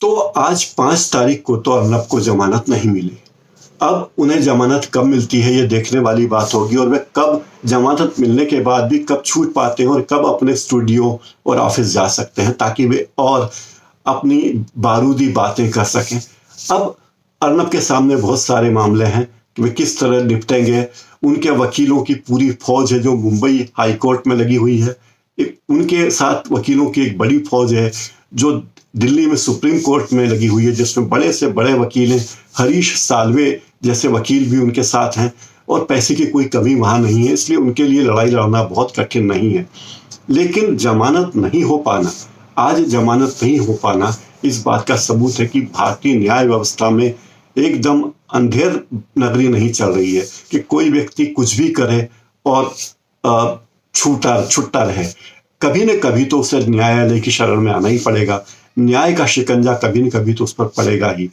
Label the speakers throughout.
Speaker 1: तो आज 5 तारीख को तो अर्नब को जमानत नहीं मिली। अब उन्हें जमानत कब मिलती है ये देखने वाली बात होगी, और वे कब जमानत मिलने के बाद भी कब छूट पाते हैं और कब अपने स्टूडियो और ऑफिस जा सकते हैं ताकि वे और अपनी बारूदी बातें कर सकें। अब अर्नब के सामने बहुत सारे मामले हैं कि वे किस तरह निपटेंगे। उनके वकीलों की पूरी फौज है जो मुंबई हाई कोर्ट में लगी हुई है। उनके साथ वकीलों की एक बड़ी फौज है जो दिल्ली में सुप्रीम कोर्ट में लगी हुई है, जिसमें बड़े से बड़े वकील हैं। हरीश साल्वे जैसे वकील भी उनके साथ हैं और पैसे की कोई कमी वहाँ नहीं है, इसलिए उनके लिए लड़ाई लड़ना बहुत कठिन नहीं है। लेकिन जमानत नहीं हो पाना, आज जमानत नहीं हो पाना, इस बात का सबूत है कि भारतीय न्याय व्यवस्था में एकदम अंधेर नगरी नहीं चल रही है कि कोई व्यक्ति कुछ भी करे और छुट्टा रहे। कभी न कभी तो उसे न्यायालय की शरण में आना ही पड़ेगा। न्याय का शिकंजा कभी न कभी तो उस पर पड़ेगा ही,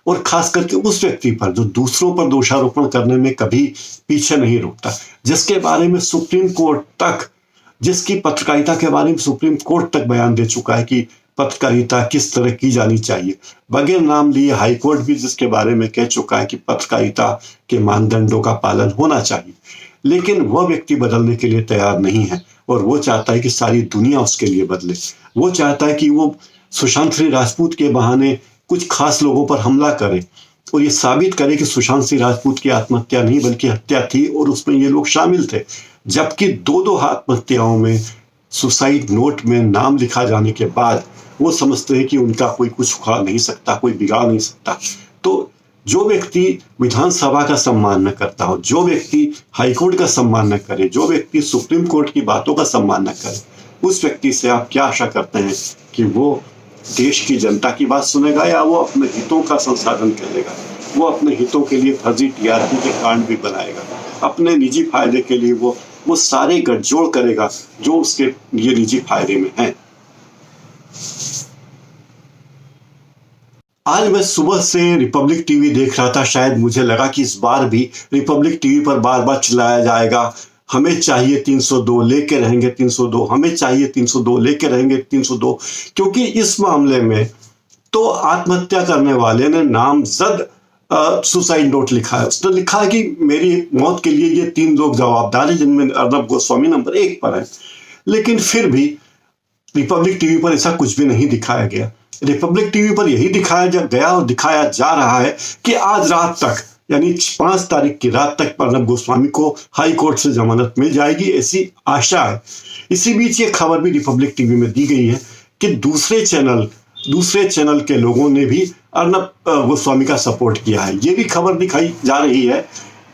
Speaker 1: और खास करके उस व्यक्ति पर जो दूसरों पर दोषारोपण करने में कभी पीछे नहीं रुकता, जिसके बारे में सुप्रीम कोर्ट तक, जिसकी पत्रकारिता के बारे में सुप्रीम कोर्ट तक बयान दे चुका है कि पत्रकारिता किस तरह की जानी चाहिए। बगैर नाम लिए हाई कोर्ट भी जिसके बारे में कह चुका है कि पत्रकारिता के मानदंडों का पालन होना चाहिए। लेकिन वह व्यक्ति बदलने के लिए तैयार नहीं है और वो चाहता है कि सारी दुनिया उसके लिए बदले। वो चाहता है कि वो सुशांत सिंह राजपूत के बहाने कुछ खास लोगों पर हमला करे और ये साबित करे कि सुशांत सिंह राजपूत की आत्महत्या नहीं बल्कि हत्या थी और उसमें ये लोग शामिल थे। जबकि दो आत्महत्याओं में सुसाइड नोट में नाम लिखा जाने के बाद वो समझते हैं कि उनका कोई कुछ उखाड़ नहीं सकता, कोई बिगाड़ नहीं सकता। तो जो व्यक्ति विधानसभा का सम्मान न करता हो, जो व्यक्ति हाईकोर्ट का सम्मान न करे, जो व्यक्ति सुप्रीम कोर्ट की बातों का सम्मान न करे, उस व्यक्ति से आप क्या आशा करते हैं कि वो देश की जनता की बात सुनेगा या वो अपने हितों का संसाधन करेगा? वो अपने हितों के लिए फर्जी टीआरपी के कांड भी बनाएगा, अपने निजी फायदे के लिए वो सारे गठजोड़ करेगा जो उसके लिए निजी फायदे में हैं। आज मैं सुबह से रिपब्लिक टीवी देख रहा था, शायद मुझे लगा कि इस बार भी रिपब्लिक टीवी पर बार बार चिल्लाया जाएगा, हमें चाहिए 302, लेके रहेंगे 302, हमें चाहिए 302, लेके रहेंगे 302। क्योंकि इस मामले में तो आत्महत्या करने वाले ने नामजद सुसाइड नोट लिखा है। उसने लिखा है कि मेरी मौत के लिए ये 3 लोग जवाबदार हैं, जिनमें अर्नब गोस्वामी नंबर 1 पर है। लेकिन फिर भी रिपब्लिक टीवी पर ऐसा कुछ भी नहीं दिखाया गया। रिपब्लिक टीवी पर यही दिखाया गया और दिखाया जा रहा है कि आज रात तक, यानी 5 तारीख की रात तक अर्नब गोस्वामी को हाई कोर्ट से जमानत मिल जाएगी, ऐसी आशा है। इसी बीच ये खबर भी रिपब्लिक टीवी में दी गई है कि दूसरे चैनल के लोगों ने भी अर्नब गोस्वामी का सपोर्ट किया है। ये भी खबर दिखाई जा रही है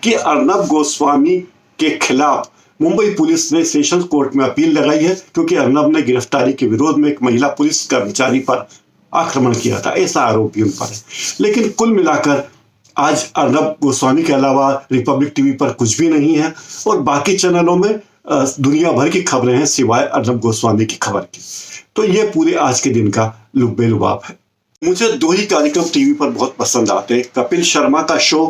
Speaker 1: कि अर्नब गोस्वामी के खिलाफ मुंबई पुलिस ने सेशंस कोर्ट में अपील लगाई है, क्योंकि अर्नब ने गिरफ्तारी के विरोध में एक महिला पुलिस कर्मचारी पर आक्रमण किया था, ऐसा आरोप भी उन पर है। लेकिन कुल मिलाकर आज अर्नब गोस्वामी के अलावा रिपब्लिक टीवी पर कुछ भी नहीं है और बाकी चैनलों में दुनिया भर की खबरें हैं सिवाय अर्नब गोस्वामी की खबर की। तो ये पूरे आज के दिन का लुब्बे-लुबाब है। मुझे 2 ही कार्यक्रम टीवी पर बहुत पसंद आते हैं, कपिल शर्मा का शो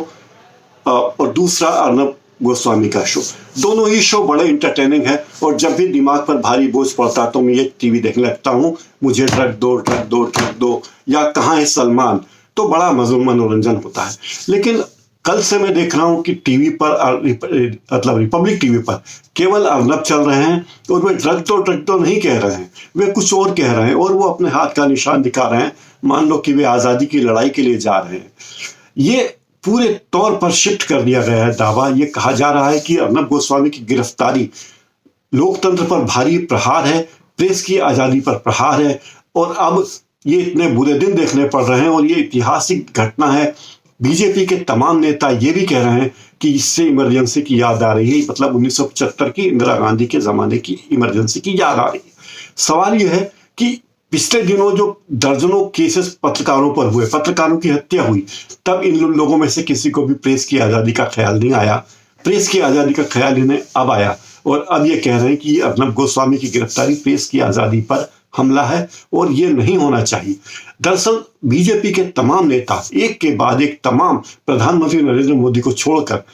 Speaker 1: और दूसरा अर्नब गोस्वामी का शो। दोनों ही शो बड़े इंटरटेनिंग है और जब भी दिमाग पर भारी बोझ पड़ता तो मैं ये टीवी देखने लगता हूँ। मुझे ट्रक दो या कहाँ है सलमान, तो बड़ा मनोरंजन होता है। लेकिन कल से मैं देख रहा हूँ कि टीवी पर मतलब रिपब्लिक टीवी पर केवल अर्नब चल रहे हैं और वे ट्रक दो नहीं कह रहे हैं, वे कुछ और कह रहे हैं और वो अपने हाथ का निशान दिखा रहे हैं, मान लो कि वे आज़ादी की लड़ाई के लिए जा रहे हैं। ये पूरे तौर पर शिफ्ट कर दिया गया है दावा। ये कहा जा रहा है कि अर्नब गोस्वामी की गिरफ्तारी लोकतंत्र पर भारी प्रहार है, प्रेस की आज़ादी पर प्रहार है और अब ये इतने बुरे दिन देखने पड़ रहे हैं और ये ऐतिहासिक घटना है। बीजेपी के तमाम नेता ये भी कह रहे हैं कि इससे इमरजेंसी की याद आ रही है, मतलब 1975 की इंदिरा गांधी के ज़माने की इमरजेंसी की याद आ रही है। सवाल यह है कि पिछले दिनों जो दर्जनों केसेस पत्रकारों पर हुए, पत्रकारों की हत्या हुई, तब इन लोगों में से किसी को भी प्रेस की आज़ादी का ख्याल नहीं आया। प्रेस की आज़ादी का ख्याल इन्हें अब आया और अब ये कह रहे हैं कि अर्नब गोस्वामी की गिरफ्तारी प्रेस की आज़ादी पर हमला है और ये नहीं होना चाहिए। दरअसल बीजेपी के तमाम नेता एक के बाद एक, तमाम प्रधानमंत्री नरेंद्र मोदी को छोड़कर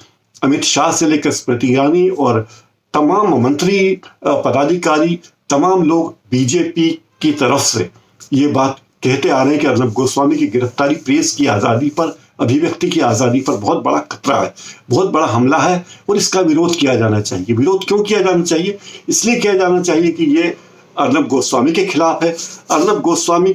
Speaker 1: अमित शाह से लेकर स्मृति ईरानी और तमाम मंत्री, पदाधिकारी, तमाम लोग बीजेपी की तरफ से ये बात कहते आ रहे हैं कि अर्नब गोस्वामी की गिरफ्तारी प्रेस की आज़ादी पर, अभिव्यक्ति की आज़ादी पर बहुत बड़ा खतरा है, बहुत बड़ा हमला है और इसका विरोध किया जाना चाहिए। विरोध क्यों किया जाना चाहिए? इसलिए किया जाना चाहिए कि ये अर्नब गोस्वामी के खिलाफ है। अर्नब गोस्वामी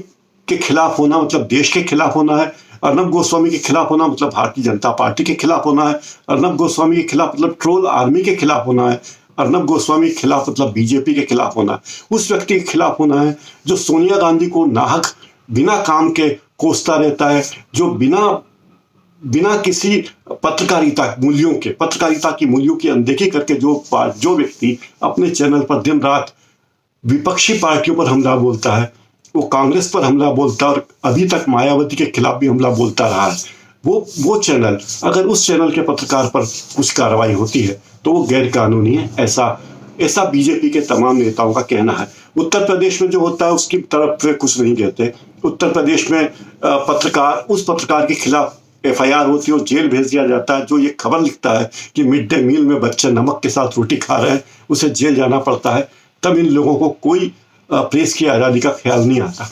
Speaker 1: के खिलाफ होना मतलब देश के खिलाफ होना है। अर्नब गोस्वामी के खिलाफ होना मतलब भारतीय जनता पार्टी के खिलाफ होना है। अर्नब गोस्वामी के खिलाफ मतलब ट्रोल आर्मी के खिलाफ होना है। अर्नब गोस्वामी के खिलाफ मतलब बीजेपी के खिलाफ होना है। उस व्यक्ति के खिलाफ होना है जो सोनिया गांधी को नाहक बिना काम के कोसता रहता है, जो बिना किसी पत्रकारिता की मूल्यों की अनदेखी करके जो व्यक्ति अपने चैनल पर दिन रात विपक्षी पार्टियों पर हमला बोलता है, वो कांग्रेस पर हमला बोलता है और अभी तक मायावती के खिलाफ भी हमला बोलता रहा है, वो चैनल, अगर उस चैनल के पत्रकार पर कुछ कार्रवाई होती है तो वो गैर कानूनी है। ऐसा बीजेपी के तमाम नेताओं का कहना है। उत्तर प्रदेश में जो होता है उसकी तरफ वे कुछ नहीं कहते। उत्तर प्रदेश में उस पत्रकार के खिलाफ FIR होती है और जेल भेज दिया जाता है जो ये खबर लिखता है कि मिड डे मील में बच्चे नमक के साथ रोटी खा रहे हैं, उसे जेल जाना पड़ता है। तब इन लोगों को कोई प्रेस की आज़ादी का ख्याल नहीं आता।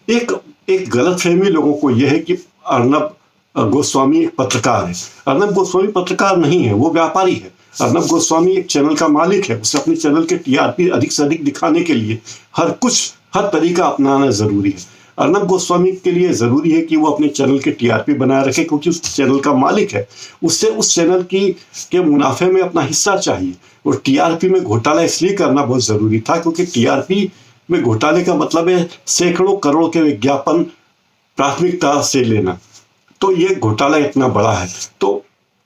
Speaker 1: एक गलतफहमी लोगों को यह है कि अर्नब गोस्वामी एक पत्रकार है। अर्नब गोस्वामी पत्रकार नहीं है, वो व्यापारी है। अर्नब गोस्वामी एक चैनल का मालिक है। उसे अपने चैनल के TRP अधिक से अधिक दिखाने के लिए हर तरीका अपनाना जरूरी है। अर्नब गोस्वामी के लिए जरूरी है कि वो अपने चैनल के TRP बनाए रखे, क्योंकि उस चैनल का मालिक है। उससे उस चैनल के मुनाफे में अपना हिस्सा चाहिए। और TRP में घोटाला इसलिए करना बहुत जरूरी था क्योंकि TRP में घोटाले का मतलब है सैकड़ों करोड़ के विज्ञापन प्राथमिकता से लेना। तो ये घोटाला इतना बड़ा है। तो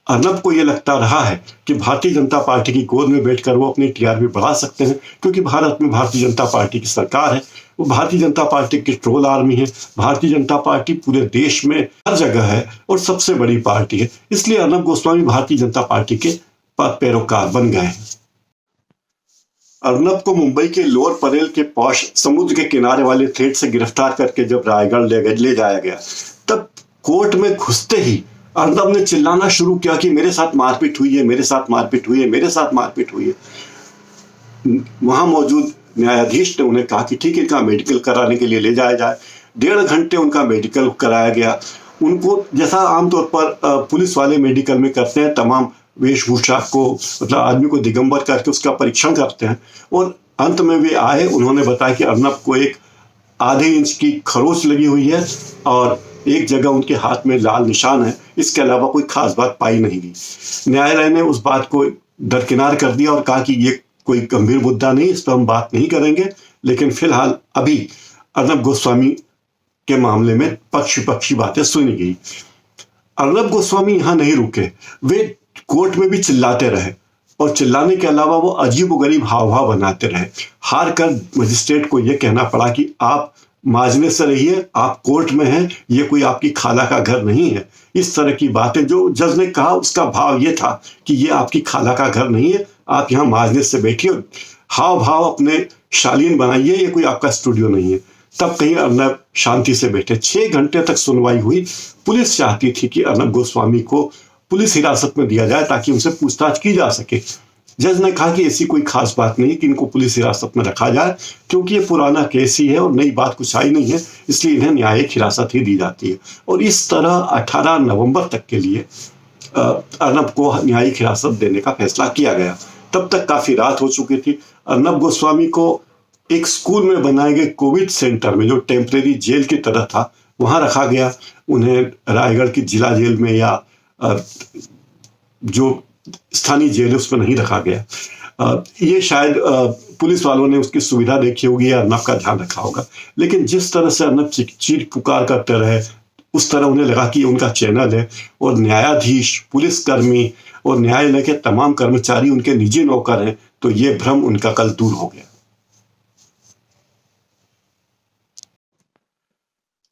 Speaker 1: अर्नब को ये लगता रहा है कि भारतीय जनता पार्टी की गोद में बैठकर वो अपनी TRP बढ़ा सकते हैं, क्योंकि भारत में भारतीय जनता पार्टी की सरकार है, वो भारतीय जनता पार्टी की ट्रोल आर्मी है। भारतीय जनता पार्टी पूरे देश में हर जगह है और सबसे बड़ी पार्टी है। इसलिए अर्नब गोस्वामी भारतीय जनता पार्टी के पैरोकार बन गए हैं। अर्नब को मुंबई के लोअर परेल के पॉश समुद्र के किनारे वाले थिएटर से गिरफ्तार करके जब रायगढ़ ले जाया गया, तब कोर्ट में घुसते ही अर्नब ने चिल्लाना शुरू किया कि मेरे साथ मारपीट हुई है, मेरे साथ मारपीट हुई है, मेरे साथ मारपीट हुई है। वहां मौजूद न्यायाधीश ने उन्हें कहा कि ठीक है, इनका मेडिकल कराने के लिए ले जाया जाए। 1.5 घंटे उनका मेडिकल कराया गया। उनको जैसा आमतौर पर पुलिस वाले मेडिकल में करते हैं, तमाम वेशभूषा को मतलब आदमी को दिगंबर करके उसका परीक्षण करते हैं। और अंत में वे आए, उन्होंने बताया कि अर्नब को एक आधे इंच की खरोच लगी हुई है और एक जगह उनके हाथ में लाल निशान है। इसके अलावा कोई खास बात पाई नहीं गई। न्यायालय ने उस बात को दरकिनार कर दिया और कहा कि ये कोई गंभीर मुद्दा नहीं, इस पर हम बात नहीं करेंगे। लेकिन फिलहाल अभी अर्नब गोस्वामी के मामले में पक्ष विपक्षी बातें सुनी गई। अर्नब गोस्वामी यहाँ नहीं रुके, वे कोर्ट में भी चिल्लाते रहे और चिल्लाने के अलावा वो अजीबोगरीब हाव भाव बनाते रहे। हार कर मजिस्ट्रेट को यह कहना पड़ा कि आप माजने से रहिए, आप कोर्ट में हैं, ये कोई आपकी खाला का घर नहीं है। इस तरह की बातें जो जज ने कहा, उसका भाव ये था कि ये आपकी खाला का घर नहीं है, आप यहाँ माजने से बैठिए, हाव भाव अपने शालीन बनाइए, ये कोई आपका स्टूडियो नहीं है। तब कहीं अर्नब शांति से बैठे। 6 घंटे तक सुनवाई हुई। पुलिस चाहती थी कि अर्नब गोस्वामी को पुलिस हिरासत में दिया जाए ताकि उनसे पूछताछ की जा सके। जज ने कहा कि ऐसी कोई खास बात नहीं कि इनको पुलिस हिरासत में रखा जाए, क्योंकि ये पुराना केस ही है और नई बात कुछ आई नहीं है, इसलिए इन्हें न्यायिक हिरासत ही दी जाती है। और इस तरह 18 नवंबर तक के लिए अर्नब को न्यायिक हिरासत देने का फैसला किया गया। तब तक काफी रात हो चुकी थी। अर्नब गोस्वामी को एक स्कूल में बनाए गए कोविड सेंटर में, जो टेम्परेरी जेल की तरह था, वहां रखा गया। उन्हें रायगढ़ की जिला जेल में या जो स्थानीय जेल है उसमें नहीं रखा गया। ये शायद पुलिस वालों ने उसकी सुविधा देखी होगी या अर्नब का ध्यान रखा होगा। लेकिन जिस तरह से अर्नब चीख पुकार करते रहे, उस तरह उन्हें लगा कि उनका चैनल है और न्यायाधीश, पुलिसकर्मी और न्यायालय के तमाम कर्मचारी उनके निजी नौकर हैं, तो ये भ्रम उनका कल दूर हो गया।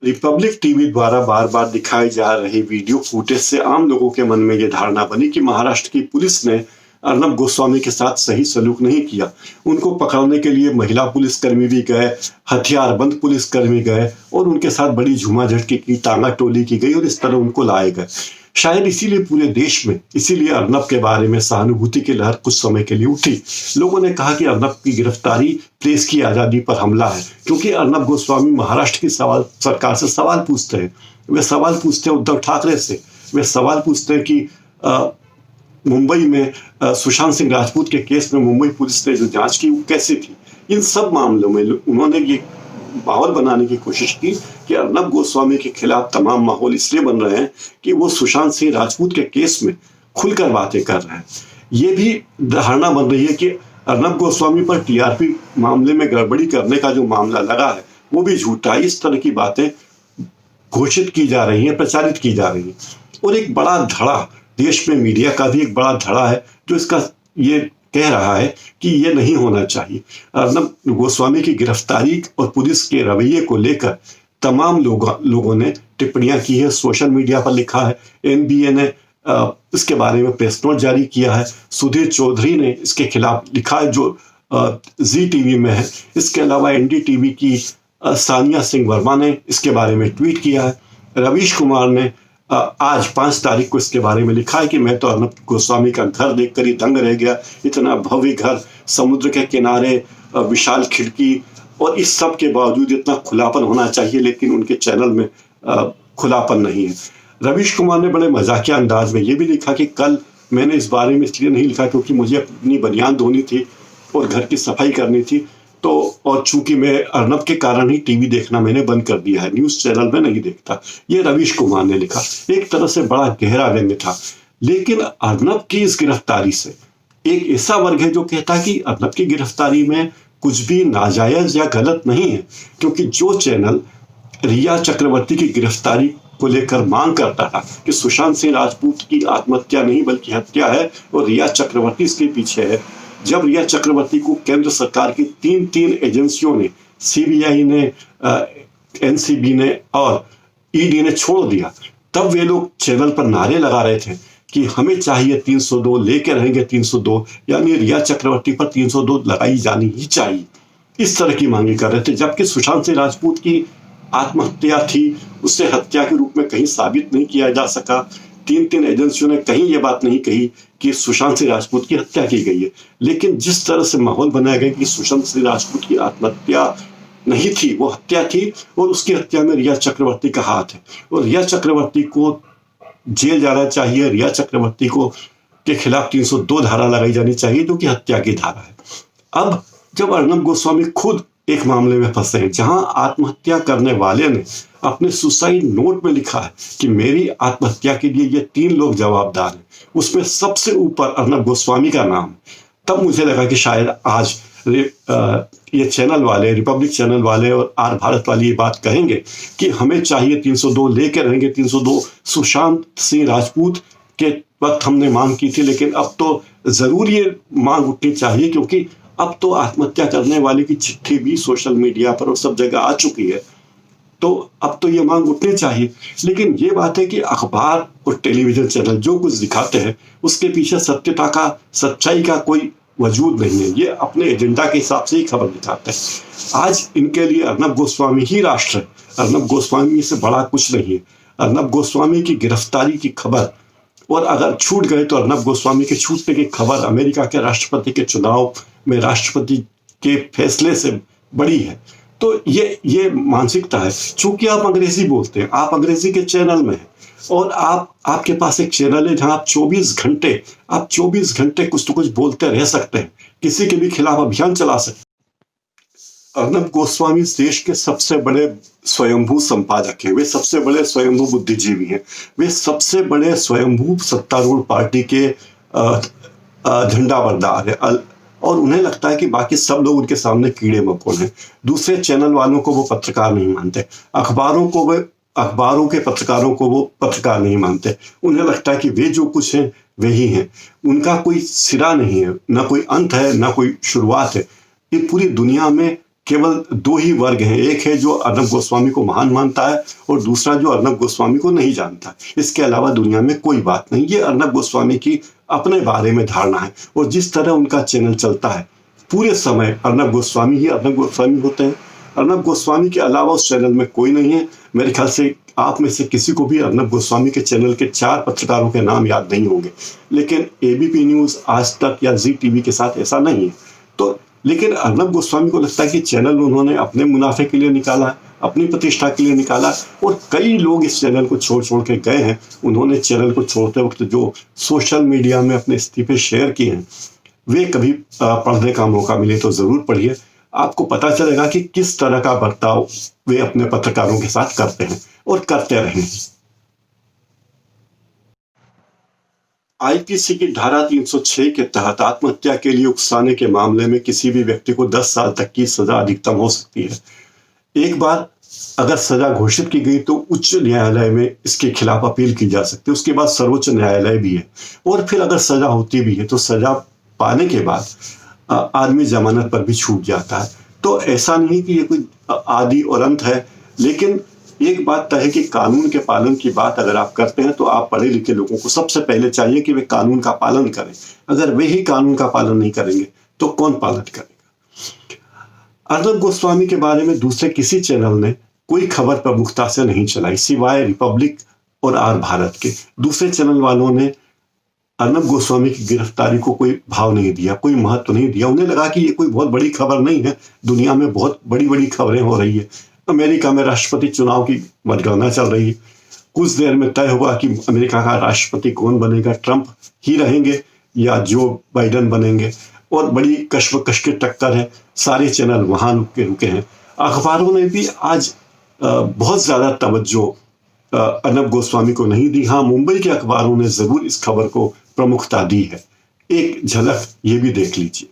Speaker 1: रिपब्लिक टीवी द्वारा बार बार दिखाई जा रही वीडियो फुटेज से आम लोगों के मन में यह धारणा बनी कि महाराष्ट्र की पुलिस ने अर्नब गोस्वामी के साथ सही सलूक नहीं किया। उनको पकड़ने के लिए महिला पुलिसकर्मी भी गए, हथियारबंद पुलिसकर्मी गए और उनके साथ बड़ी झूमाझटकी की, टांगा टोली की गई और इस तरह उनको लाए गए। शायद इसीलिए पूरे देश में, इसीलिए अर्नब के बारे में सहानुभूति की लहर कुछ समय के लिए उठी। लोगों ने कहा कि अर्नब की गिरफ्तारी प्रेस की आज़ादी पर हमला है, क्योंकि अर्नब गोस्वामी महाराष्ट्र की सरकार से सवाल पूछते हैं। वे सवाल पूछते हैं उद्धव ठाकरे से, वे सवाल पूछते हैं कि मुंबई में सुशांत सिंह राजपूत के केस में मुंबई पुलिस ने जो जांच की वो कैसी थी। इन सब मामलों में उन्होंने ये माहौल बनाने की कोशिश की कि अर्नब गोस्वामी के खिलाफ तमाम माहौल इसलिए बन रहे हैं कि वो सुशांत सिंह राजपूत के केस में खुलकर बातें कर रहे हैं। ये भी धारणा बन रही है कि अर्नब गोस्वामी पर टीआरपी मामले में गड़बड़ी करने का जो मामला लगा है वो भी झूठा है। इस तरह की बातें घोषित की जा रही हैं, प्रचारित की जा रही हैं। और एक बड़ा धड़ा देश में, मीडिया का भी एक बड़ा धड़ा है जो इसका ये कह रहा है कि ये नहीं होना चाहिए। अर्नब गोस्वामी की गिरफ्तारी और पुलिस के रवैये को लेकर तमाम लोगों ने टिप्पणियां की है, सोशल मीडिया पर लिखा है। एनबीए ने इसके बारे में प्रेस नोट जारी किया है। सुधीर चौधरी ने इसके खिलाफ लिखा है जो जी टीवी में है। इसके अलावा एनडीटीवी की सानिया सिंह वर्मा ने इसके बारे में ट्वीट किया है। रवीश कुमार ने आज 5 तारीख को इसके बारे में लिखा है कि मैं तो अर्नब गोस्वामी का घर देखकर ही दंग रह गया। इतना भव्य घर, समुद्र के किनारे, विशाल खिड़की, और इस सब के बावजूद इतना खुलापन होना चाहिए, लेकिन उनके चैनल में खुलापन नहीं है। रवीश कुमार ने बड़े मजाकिया अंदाज में ये भी लिखा कि कल मैंने इस बारे में इसलिए नहीं लिखा क्योंकि मुझे अपनी बनियान धोनी थी और घर की सफाई करनी थी, तो और चूंकि मैं अर्नब के कारण ही टीवी देखना मैंने बंद कर दिया है, न्यूज़ चैनल में नहीं देखता। ये रवीश कुमार ने लिखा। एक तरह से बड़ा गहरा व्यंग था। लेकिन अर्नब की इस गिरफ्तारी से एक ऐसा वर्ग है जो कहता है कि अर्नब की गिरफ्तारी में कुछ भी नाजायज या गलत नहीं है, क्योंकि जो चैनल रिया चक्रवर्ती की गिरफ्तारी को लेकर मांग करता था कि सुशांत सिंह राजपूत की आत्महत्या नहीं बल्कि हत्या है और रिया चक्रवर्ती इसके पीछे है, जब रिया चक्रवर्ती को केंद्र सरकार की तीन एजेंसियों ने, सीबीआई ने, एनसीबी ने और ईडी ने छोड़ दिया, तब वे लोग चैनल पर नारे लगा रहे थे कि हमें चाहिए 302, लेके रहेंगे 302, यानी रिया चक्रवर्ती पर 302 लगाई जानी ही चाहिए। इस तरह की मांगे कर रहे थे, जबकि सुशांत सिंह राजपूत की आत्महत्या थी, उसे हत्या के रूप में कहीं साबित नहीं किया जा सका। तीन एजेंसियों ने कहीं ये बात नहीं कही कि सुशांत सिंह राजपूत की हत्या की गई है। लेकिन जिस तरह से माहौल बनाया गया कि सुशांत सिंह राजपूत की आत्महत्या नहीं थी, वो हत्या थी, और उसकी हत्या में रिया चक्रवर्ती का हाथ है, और रिया चक्रवर्ती को जेल जाना चाहिए। रिया चक्रवर्ती को के खिलाफ 302 धारा लगाई जानी चाहिए, जो कि हत्या की धारा है। अब जब अर्नब गोस्वामी खुद एक मामले में फंसे हैं जहां आत्महत्या करने वाले ने अपने सुसाइड नोट में लिखा है कि मेरी आत्महत्या के लिए ये 3 लोग जवाबदार हैं, उसमें सबसे ऊपर अर्नब गोस्वामी का नाम, तब मुझे लगा कि शायद आज ये चैनल वाले, रिपब्लिक चैनल वाले और आर भारत वाले ये बात कहेंगे कि हमें चाहिए 302, लेके रहेंगे 302। सुशांत सिंह राजपूत के वक्त हमने मांग की थी, लेकिन अब तो जरूर ये मांग उठनी चाहिए, क्योंकि अब तो आत्महत्या करने वाले की चिट्ठी भी सोशल मीडिया पर और सब जगह आ चुकी है, तो अब तो ये मांग उठनी चाहिए। लेकिन ये बात है कि अखबार और टेलीविजन चैनल जो कुछ दिखाते हैं उसके पीछे सत्यता का, सच्चाई का कोई वजूद नहीं है। ये अपने एजेंडा के हिसाब से ही खबर दिखाते हैं। आज इनके लिए अर्नब गोस्वामी ही राष्ट्र है, अर्नब गोस्वामी से बड़ा कुछ नहीं है। अर्नब गोस्वामी की गिरफ्तारी की खबर, और अगर छूट गए तो अर्नब गोस्वामी के छूटने की खबर अमेरिका के राष्ट्रपति के चुनाव में राष्ट्रपति के फैसले से बड़ी है। तो ये मानसिकता है। चूंकि आप अंग्रेजी बोलते हैं, आप अंग्रेजी के चैनल में हैं, और आपके पास एक चैनल है जहां आप 24 घंटे कुछ तो कुछ बोलते रह सकते हैं, किसी के भी खिलाफ अभियान चला सकते हैं। अर्नब गोस्वामी इस देश के सबसे बड़े स्वयंभू संपादक हैं, वे सबसे बड़े स्वयंभू बुद्धिजीवी हैं, वे सबसे बड़े स्वयंभू सत्तारूढ़ पार्टी के झंडाबरदार हैं, और उन्हें लगता है कि बाकी सब लोग उनके सामने कीड़े मकोड़े हैं। दूसरे चैनल वालों को वो पत्रकार नहीं मानते, अखबारों के पत्रकारों को वो पत्रकार नहीं मानते। उन्हें लगता है कि वे जो कुछ हैं वे ही हैं, उनका कोई सिरा नहीं है, ना कोई अंत है, ना कोई शुरुआत है। ये पूरी दुनिया में केवल 2 ही वर्ग हैं, एक है जो अर्नब गोस्वामी को महान मानता है और दूसरा जो अर्नब गोस्वामी को नहीं जानता। इसके अलावा दुनिया में कोई बात नहीं। ये अर्नब गोस्वामी की अपने बारे में धारणा है, और जिस तरह उनका चैनल चलता है पूरे समय अर्नब गोस्वामी ही अर्नब गोस्वामी होते हैं। अर्नब गोस्वामी के अलावा उस चैनल में कोई नहीं है। मेरे ख्याल से आप में से किसी को भी अर्नब गोस्वामी के चैनल के 4 पत्रकारों के नाम याद नहीं होंगे, लेकिन एबीपी न्यूज़, आज तक या जी टीवी के साथ ऐसा नहीं है। तो लेकिन अर्नब गोस्वामी को लगता है कि चैनल उन्होंने अपने मुनाफे के लिए निकाला, अपनी प्रतिष्ठा के लिए निकाला, और कई लोग इस चैनल को छोड़ के गए हैं। उन्होंने चैनल को छोड़ते वक्त जो सोशल मीडिया में अपने इस्तीफे शेयर किए हैं, वे कभी पढ़ने का मौका मिले तो ज़रूर पढ़िए। आपको पता चलेगा कि किस तरह का बर्ताव वे अपने पत्रकारों के साथ करते हैं और करते रहे हैं। आईपीसी की धारा 306 के तहत आत्महत्या के लिए उकसाने के मामले में किसी भी व्यक्ति को 10 साल तक की सजा अधिकतम हो सकती है। एक बार अगर सजा घोषित की गई तो उच्च न्यायालय में इसके खिलाफ अपील की जा सकती है, उसके बाद सर्वोच्च न्यायालय भी है, और फिर अगर सजा होती भी है तो सजा पाने के बाद आदमी जमानत पर भी छूट जाता है। तो ऐसा नहीं कि ये कोई आदि और अंत है, लेकिन एक बात तय है कि कानून के पालन की बात अगर आप करते हैं तो आप पढ़े लिखे लोगों को सबसे पहले चाहिए कि वे कानून का पालन करें। अगर वे ही कानून का पालन नहीं करेंगे तो कौन पालन करेगा। अर्नब गोस्वामी के बारे में दूसरे किसी चैनल ने कोई खबर प्रमुखता से नहीं चलाई सिवाय रिपब्लिक और आर भारत के। दूसरे चैनल वालों ने अर्नब गोस्वामी की गिरफ्तारी को कोई भाव नहीं दिया, कोई महत्व नहीं दिया। उन्हें लगा कि ये कोई बहुत बड़ी खबर नहीं है, दुनिया में बहुत बड़ी बड़ी खबरें हो रही है। अमेरिका में राष्ट्रपति चुनाव की मतगणना चल रही है, कुछ देर में तय होगा कि अमेरिका का राष्ट्रपति कौन बनेगा, ट्रंप ही रहेंगे या जो बाइडन बनेंगे, और बड़ी कश्मकश की टक्कर है। सारे चैनल वहां रुके हैं। अखबारों ने भी आज बहुत ज्यादा तवज्जो अर्नब गोस्वामी को नहीं दी। हाँ, मुंबई के अखबारों ने जरूर इस खबर को प्रमुखता दी है। एक झलक ये भी देख लीजिए।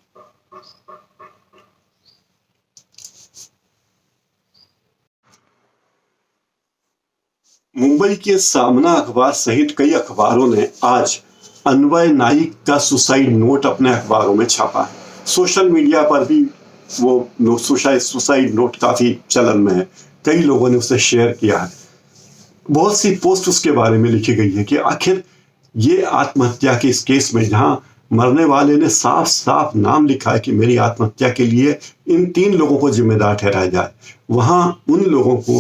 Speaker 1: मुंबई के सामना अखबार सहित कई अखबारों ने आज अन्वय नाइक का सुसाइड नोट अपने अखबारों में छापा है। सोशल मीडिया पर भी वो सुसाइड नोट काफी चलन में है, कई लोगों ने उसे शेयर किया है। बहुत सी पोस्ट उसके बारे में लिखी गई है कि आखिर ये आत्महत्या के इस केस में जहां मरने वाले ने साफ साफ नाम लिखा है कि मेरी आत्महत्या के लिए इन 3 लोगों को जिम्मेदार ठहराया जाए, वहां उन लोगों को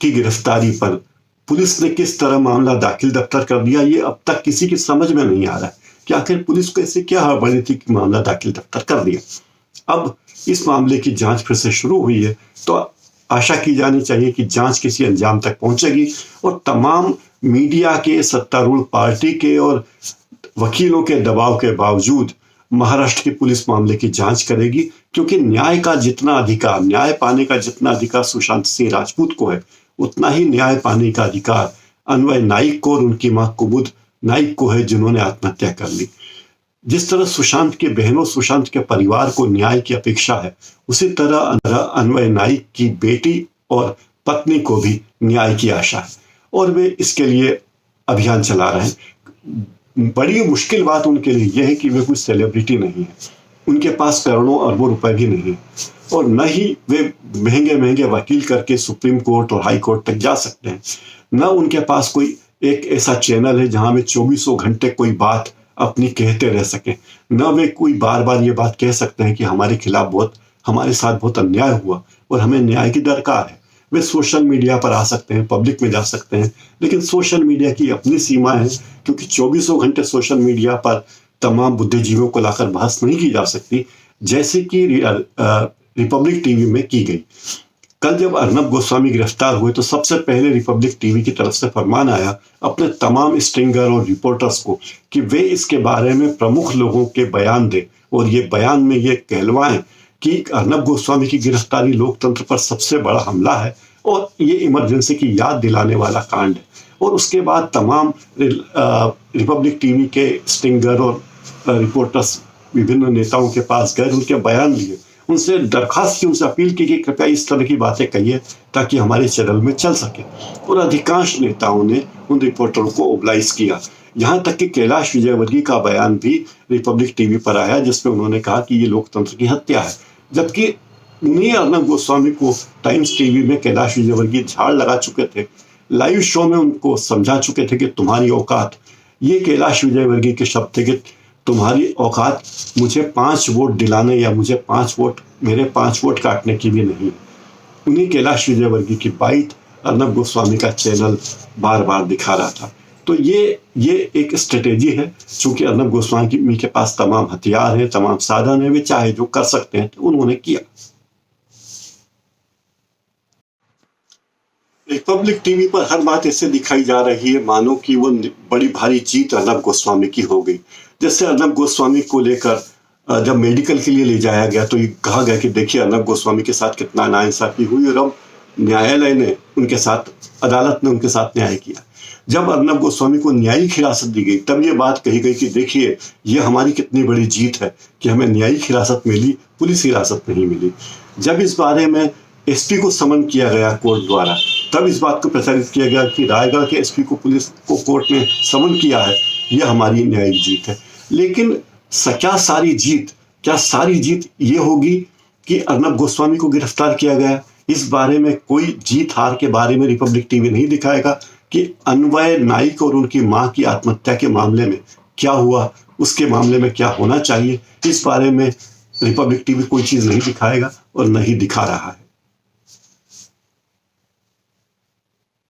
Speaker 1: की गिरफ्तारी पर पुलिस ने किस तरह मामला दाखिल दफ्तर कर दिया, ये अब तक किसी की समझ में नहीं आ रहा है कि आखिर पुलिस को ऐसे क्या हड़बड़ी थी कि मामला दाखिल दफ्तर कर दिया। अब इस मामले की जांच फिर से शुरू हुई है, तो आशा की जानी चाहिए कि जांच किसी अंजाम तक पहुंचेगी और तमाम मीडिया के, सत्तारूढ़ पार्टी के और वकीलों के दबाव के बावजूद महाराष्ट्र की पुलिस मामले की जांच करेगी, क्योंकि न्याय का जितना अधिकार, न्याय पाने का जितना अधिकार सुशांत सिंह राजपूत को है, उतना ही न्याय पाने का अधिकार अन्वय नाइक को और उनकी मां कुमुद नाइक को है, जिन्होंने आत्महत्या कर ली। जिस तरह सुशांत के बहनों, सुशांत के परिवार को न्याय की अपेक्षा है, उसी तरह अन्वय नाइक की बेटी और पत्नी को भी न्याय की आशा है, और वे इसके लिए अभियान चला रहे हैं। बड़ी मुश्किल बात उनके लिए यह है कि वे कोई सेलिब्रिटी नहीं है, उनके पास करोड़ों अरबों रुपए भी नहीं है, और न ही वे महंगे महंगे वकील करके सुप्रीम कोर्ट और हाई कोर्ट तक जा सकते हैं। न उनके पास कोई एक ऐसा चैनल है जहां वे 24 घंटे कोई बात अपनी कहते रह सके, न वे कोई बार बार ये बात कह सकते हैं कि हमारे साथ बहुत अन्याय हुआ और हमें न्याय की दरकार है। वे सोशल मीडिया पर आ सकते हैं, पब्लिक में जा सकते हैं, लेकिन सोशल मीडिया की अपनी सीमा है, क्योंकि 24 घंटे सोशल मीडिया पर तमाम बुद्धिजीवियों को लाकर बहस नहीं की जा सकती, जैसे कि रिपब्लिक टीवी में की गई। कल जब अर्नब गोस्वामी गिरफ्तार हुए तो सबसे पहले रिपब्लिक टीवी की तरफ से फरमान आया अपने तमाम स्ट्रिंगर और रिपोर्टर्स को कि वे इसके बारे में प्रमुख लोगों के बयान दें, और ये बयान में ये कहलवाएं कि अर्नब गोस्वामी की गिरफ्तारी लोकतंत्र पर सबसे बड़ा हमला है और ये इमरजेंसी की याद दिलाने वाला कांड है। और उसके बाद तमाम रिपब्लिक टीवी के स्ट्रिंगर और रिपोर्टर्स विभिन्न नेताओं के पास गए, उनके बयान लिए, उनसे दरखास्त की, उनसे अपील की कि कृपया इस तरह की बातें कहिए ताकि हमारे चैनल में चल सके। और अधिकांश नेताओं ने उन रिपोर्टरों को ओबलाइज किया। यहाँ तक कि कैलाश विजयवर्गीय का बयान भी रिपब्लिक टीवी पर आया, जिसमें उन्होंने कहा कि ये लोकतंत्र की हत्या है, जबकि उन्हीं अर्नब गोस्वामी को टाइम्स टीवी में कैलाश विजयवर्गीय झाड़ लगा चुके थे, लाइव शो में उनको समझा चुके थे कि तुम्हारी औकात, ये कैलाश विजयवर्गीय के शब्द थे कि तुम्हारी औकात मुझे 5 वोट दिलाने या मेरे 5 वोट काटने की भी नहीं। उन्हीं कैलाश विजयवर्गीय की बाइट अर्नब गोस्वामी का चैनल बार बार दिखा रहा था। तो ये एक स्ट्रेटेजी है, चूंकि अर्नब गोस्वामी के पास तमाम हथियार हैं, तमाम साधन है, वे चाहे जो कर सकते हैं, तो उन्होंने किया। रिपब्लिक टीवी पर हर बात ऐसे दिखाई जा रही है मानो कि वो बड़ी भारी जीत अर्नब गोस्वामी की हो गई। जैसे अर्नब गोस्वामी को लेकर जब मेडिकल के लिए ले जाया गया तो ये कहा गया कि देखिए अर्नब गोस्वामी के साथ कितना नाइंसाफी हुई, और अब न्यायालय ने उनके साथ, अदालत ने उनके साथ न्याय किया। जब अर्नब गोस्वामी को न्यायिक हिरासत दी गई तब ये बात कही गई कि देखिए ये हमारी कितनी बड़ी जीत है कि हमें न्यायिक हिरासत मिली, पुलिस हिरासत नहीं मिली। जब इस बारे में एसपी को समन किया गया कोर्ट द्वारा, तब इस बात को प्रचारित किया गया कि रायगढ़ के एसपी को पुलिस को कोर्ट ने समन किया है, यह हमारी न्यायिक जीत है। लेकिन क्या सारी जीत ये होगी कि अर्नब गोस्वामी को गिरफ्तार किया गया? इस बारे में कोई जीत हार के बारे में रिपब्लिक टीवी नहीं दिखाएगा कि अन्वय नाइक और उनकी मां की आत्महत्या के मामले में क्या हुआ, उसके मामले में क्या होना चाहिए, इस बारे में रिपब्लिक टीवी कोई चीज नहीं दिखाएगा और नहीं दिखा रहा है।